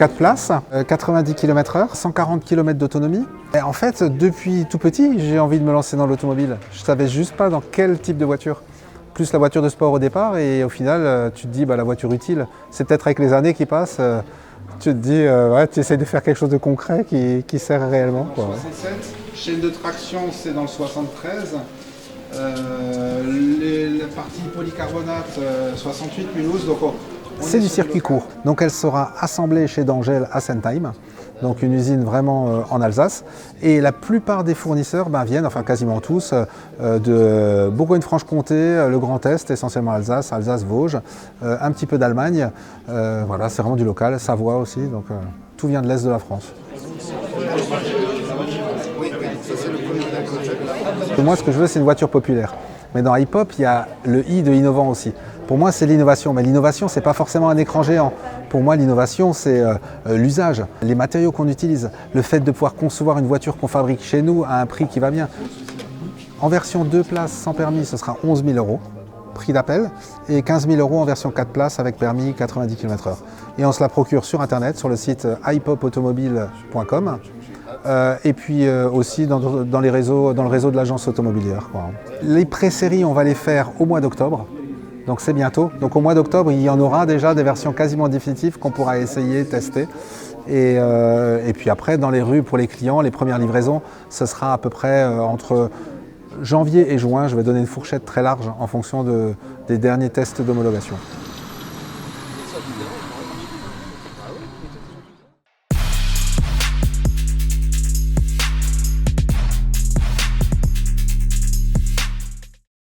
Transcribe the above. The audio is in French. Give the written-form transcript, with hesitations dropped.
4 places, 90 km/h, 140 km d'autonomie. Et en fait, depuis tout petit, j'ai envie de me lancer dans l'automobile. Je ne savais juste pas dans quel type de voiture. Plus la voiture de sport au départ, et au final, tu te dis, la voiture utile. C'est peut-être avec les années qui passent, tu te dis, ouais, tu essaies de faire quelque chose de concret qui sert réellement, quoi. 67, chaîne de traction, c'est dans le 73. La partie polycarbonate, 68 Mulhouse. Donc c'est du circuit court. Donc elle sera assemblée chez Dangel à Sentheim, donc une usine vraiment en Alsace. Et la plupart des fournisseurs viennent, enfin quasiment tous, de Bourgogne-Franche-Comté, le Grand Est, essentiellement Alsace, Alsace-Vosges, un petit peu d'Allemagne. Voilà, c'est vraiment du local, Savoie aussi, donc tout vient de l'Est de la France. Moi, ce que je veux, c'est une voiture populaire. Mais dans hip-hop, il y a le I de innovant aussi. Pour moi, c'est l'innovation. Mais l'innovation, ce n'est pas forcément un écran géant. Pour moi, l'innovation, c'est l'usage, les matériaux qu'on utilise, le fait de pouvoir concevoir une voiture qu'on fabrique chez nous à un prix qui va bien. En version 2 places sans permis, ce sera 11 000 €, prix d'appel, et 15 000 € en version 4 places avec permis 90 km/h. Et on se la procure sur Internet, sur le site hiphopautomobile.com. Et puis aussi dans le réseau de l'agence automobilière, quoi. Les pré-séries, on va les faire au mois d'octobre, donc c'est bientôt. Donc au mois d'octobre, il y en aura déjà des versions quasiment définitives qu'on pourra essayer, tester. Et puis après, dans les rues, pour les clients, les premières livraisons, ce sera à peu près entre janvier et juin. Je vais donner une fourchette très large en fonction des derniers tests d'homologation.